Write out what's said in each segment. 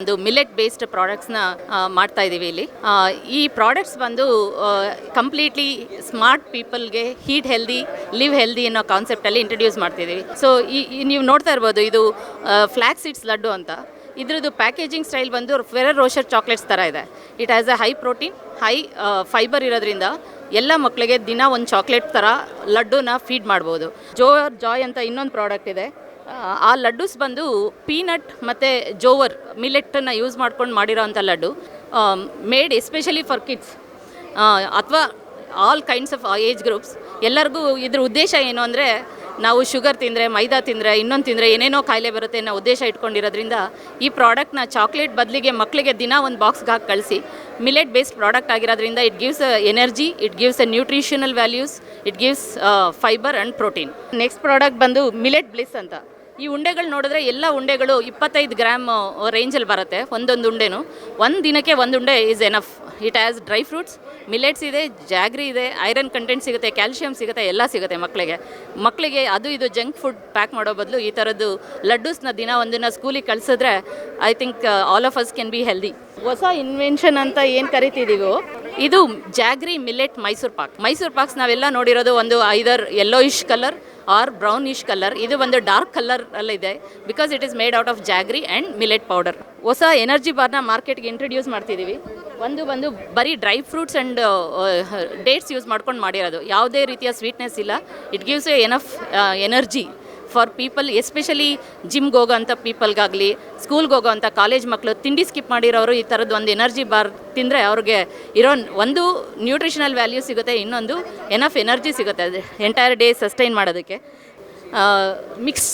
ಒಂದು millet based ಪ್ರಾಡಕ್ಟ್ಸ್ನ ಮಾಡ್ತಾ ಇದ್ದೀವಿ ಇಲ್ಲಿ. ಈ ಪ್ರಾಡಕ್ಟ್ಸ್ ಬಂದು ಕಂಪ್ಲೀಟ್ಲಿ ಸ್ಮಾರ್ಟ್ ಪೀಪಲ್ಗೆ ಹೀಟ್ ಹೆಲ್ದಿ ಲಿವ್ ಹೆಲ್ದಿ ಅನ್ನೋ ಕಾನ್ಸೆಪ್ಟಲ್ಲಿ ಇಂಟ್ರಡ್ಯೂಸ್ ಮಾಡ್ತಿದ್ದೀವಿ. ಸೊ ನೀವು ನೋಡ್ತಾ ಇರ್ಬೋದು, ಇದು ಫ್ಲ್ಯಾಕ್ಸ್ ಸೀಡ್ಸ್ ಲಡ್ಡು ಅಂತ. ಇದ್ರದ್ದು ಪ್ಯಾಕೇಜಿಂಗ್ ಸ್ಟೈಲ್ ಬಂದು ಫೆರರ್ ರೋಷರ್ ಚಾಕ್ಲೇಟ್ಸ್ ಥರ ಇದೆ. It has a high protein, high fibre ಇರೋದ್ರಿಂದ ಎಲ್ಲ ಮಕ್ಕಳಿಗೆ ದಿನ ಒಂದು ಚಾಕ್ಲೇಟ್ ಥರ ಲಡ್ಡುನ ಫೀಡ್ ಮಾಡ್ಬೋದು. ಜೋವರ್ ಜಾಯ್ ಅಂತ ಇನ್ನೊಂದು ಪ್ರಾಡಕ್ಟ್ ಇದೆ. ಆ ಲಡ್ಡೂಸ್ ಬಂದು ಪೀನಟ್ ಮತ್ತು ಜೋವರ್ ಮಿಲೆಟನ್ನು ಯೂಸ್ ಮಾಡ್ಕೊಂಡು ಮಾಡಿರೋ ಅಂಥ laddu, made especially for kids ಅಥವಾ all kinds of age groups. ಎಲ್ಲರಿಗೂ ಇದ್ರ ಉದ್ದೇಶ ಏನು ಅಂದರೆ, ನಾವು ಶುಗರ್ ತಿಂದರೆ, ಮೈದಾ ತಿಂದರೆ, ಇನ್ನೊಂದು ತಿಂದರೆ ಏನೇನೋ ಕಾಯಿಲೆ ಬರುತ್ತೆ ಅನ್ನೋ ಉದ್ದೇಶ ಇಟ್ಕೊಂಡಿರೋದ್ರಿಂದ ಈ ಪ್ರಾಡಕ್ಟ್ನ ಚಾಕ್ಲೇಟ್ ಬದಲಿಗೆ ಮಕ್ಕಳಿಗೆ ದಿನ ಒಂದು ಬಾಕ್ಸ್ಗೆ ಹಾಕಿ ಕಳಿಸಿ. ಮಿಲೆಟ್ ಬೇಸ್ಡ್ ಪ್ರಾಡಕ್ಟ್ ಆಗಿರೋದ್ರಿಂದ it gives energy, it gives a nutritional values, it gives fibre and protein. Next product ಬಂದು ಮಿಲೆಟ್ ಬ್ಲಿಸ್ ಅಂತ. ಈ ಉಂಡೆಗಳು ನೋಡಿದ್ರೆ ಎಲ್ಲ ಉಂಡೆಗಳು 25 ಗ್ರಾಮ್ ರೇಂಜಲ್ಲಿ ಬರುತ್ತೆ. ಒಂದೊಂದು ಉಂಡೆನೂ ಒಂದು ದಿನಕ್ಕೆ ಒಂದು ಉಂಡೆ is enough. It has dry fruits, millets ಇದೆ, ಜಾಗ್ರಿ ಇದೆ, ಐರನ್ ಕಂಟೆಂಟ್ ಸಿಗುತ್ತೆ, ಕ್ಯಾಲ್ಶಿಯಂ ಸಿಗುತ್ತೆ, ಎಲ್ಲ ಸಿಗುತ್ತೆ ಮಕ್ಕಳಿಗೆ. ಅದು ಇದು ಜಂಕ್ ಫುಡ್ ಪ್ಯಾಕ್ ಮಾಡೋ ಬದಲು ಈ ಥರದ್ದು ಲಡ್ಡೂಸ್ನ ದಿನ ಒಂದನ್ನು ಸ್ಕೂಲಿಗೆ ಕಳಿಸಿದ್ರೆ I think all of us can be healthy. ಹೊಸ ಇನ್ವೆನ್ಷನ್ ಅಂತ ಏನು ಕರಿತಿದ್ದೀವೋ ಇದು ಜಾಗ್ರಿ ಮಿಲೆಟ್ ಮೈಸೂರು ಪಾಕ್ಸ್ ನಾವೆಲ್ಲ ನೋಡಿರೋದು ಒಂದು either yellowish colour or brownish colour. ಇದು ಒಂದು ಡಾರ್ಕ್ ಕಲರಲ್ಲಿದೆ because it is made out of jaggery and millet powder. ಹೊಸ ಎನರ್ಜಿ ಬಾರ್ನ ಮಾರ್ಕೆಟ್ಗೆ ಇಂಟ್ರಡ್ಯೂಸ್ ಮಾಡ್ತಿದ್ದೀವಿ. ಒಂದು ಬರೀ dry fruits and dates use ಮಾಡ್ಕೊಂಡು ಮಾಡಿರೋದು, ಯಾವುದೇ ರೀತಿಯ ಸ್ವೀಟ್ನೆಸ್ ಇಲ್ಲ. It gives enough energy for people, especially ಜಿಮ್ಗೆ ಹೋಗೋಂಥ ಪೀಪಲ್ಗಾಗಲಿ, ಸ್ಕೂಲ್ಗೆ ಹೋಗೋವಂಥ ಕಾಲೇಜ್ ಮಕ್ಕಳು, ತಿಂಡಿ ಸ್ಕಿಪ್ ಮಾಡಿರೋರು ಈ ಥರದ್ದು ಒಂದು ಎನರ್ಜಿ ಬಾರ್ ತಿಂದರೆ ಅವ್ರಿಗೆ ಇರೋ ಒಂದು ನ್ಯೂಟ್ರಿಷನಲ್ ವ್ಯಾಲ್ಯೂ ಸಿಗುತ್ತೆ, ಇನ್ನೊಂದು ಎನಫ್ ಎನರ್ಜಿ ಸಿಗುತ್ತೆ ಅದು ಎಂಟೈರ್ ಡೇ ಸಸ್ಟೈನ್ ಮಾಡೋದಕ್ಕೆ. ಮಿಕ್ಸ್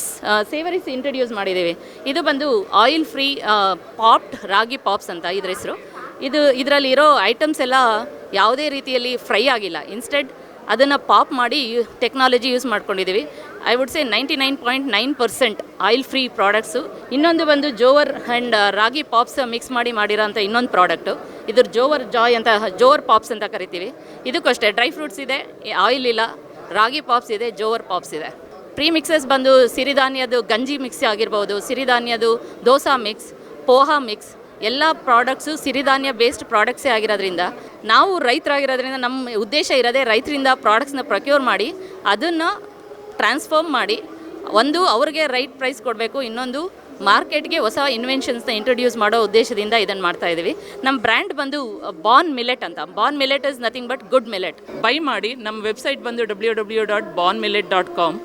ಸೇವರೀಸ್ ಇಂಟ್ರಡ್ಯೂಸ್ ಮಾಡಿದ್ದೀವಿ. ಇದು ಬಂದು ಆಯಿಲ್ ಫ್ರೀ ಪಾಪ್ಡ್ ರಾಗಿ ಪಾಪ್ಸ್ ಅಂತ ಇದ್ರ ಹೆಸರು. ಇದರಲ್ಲಿರೋ ಐಟಮ್ಸ್ ಎಲ್ಲ ಯಾವುದೇ ರೀತಿಯಲ್ಲಿ ಫ್ರೈ ಆಗಿಲ್ಲ, ಇನ್ಸ್ಟೆಡ್ ಅದನ್ನು ಪಾಪ್ ಮಾಡಿ ಟೆಕ್ನಾಲಜಿ ಯೂಸ್ ಮಾಡ್ಕೊಂಡಿದ್ದೀವಿ. I would say 99.9% oil free products. ಇನ್ನೊಂದು ಬಂದು jowar and ragi pops mix ಮಾಡಿರೋ ಅಂಥ ಇನ್ನೊಂದು ಪ್ರಾಡಕ್ಟು. ಇದ್ರ ಜೋವರ್ ಜಾಯ್ ಅಂತ, ಜೋವರ್ ಪಾಪ್ಸ್ ಅಂತ ಕರಿತೀವಿ. ಇದಕ್ಕೂ ಅಷ್ಟೇ ಡ್ರೈ ಫ್ರೂಟ್ಸ್ ಇದೆ, ಆಯಿಲ್ ಇಲ್ಲ, ರಾಗಿ ಪಾಪ್ಸ್ ಇದೆ, ಜೋವರ್ ಪಾಪ್ಸ್ ಇದೆ. ಪ್ರೀ ಮಿಕ್ಸಸ್ ಬಂದು ಸಿರಿಧಾನ್ಯದು ಗಂಜಿ ಮಿಕ್ಸ್ ಆಗಿರ್ಬೋದು, ಸಿರಿಧಾನ್ಯದು ದೋಸಾ ಮಿಕ್ಸ್, ಪೋಹಾ ಮಿಕ್ಸ್, ಎಲ್ಲ ಪ್ರಾಡಕ್ಟ್ಸು ಸಿರಿಧಾನ್ಯ ಬೇಸ್ಡ್ ಪ್ರಾಡಕ್ಟ್ಸೇ ಆಗಿರೋದ್ರಿಂದ, ನಾವು ರೈತರಾಗಿರೋದ್ರಿಂದ ನಮ್ಮ ಉದ್ದೇಶ ಇರೋದೇ ರೈತರಿಂದ ಪ್ರಾಡಕ್ಟ್ಸ್ನ ಪ್ರೊಕ್ಯೂರ್ ಮಾಡಿ ಅದನ್ನು ಟ್ರಾನ್ಸ್ಫಾರ್ಮ್ ಮಾಡಿ ಒಂದು ಅವ್ರಿಗೆ ರೈಟ್ ಪ್ರೈಸ್ ಕೊಡಬೇಕು, ಇನ್ನೊಂದು ಮಾರ್ಕೆಟ್ಗೆ ಹೊಸ ಇನ್ವೆನ್ಷನ್ಸ್ನ ಇಂಟ್ರಡ್ಯೂಸ್ ಮಾಡೋ ಉದ್ದೇಶದಿಂದ ಇದನ್ನು ಮಾಡ್ತಾ ಇದ್ದೀವಿ. ನಮ್ಮ ಬ್ರ್ಯಾಂಡ್ ಬಂದು ಬಾರ್ನ್ ಮಿಲೆಟ್ ಅಂತ. Born millet is nothing but good millet. By ಮಾಡಿ. ನಮ್ಮ ವೆಬ್ಸೈಟ್ ಬಂದು www.bornmillet.com.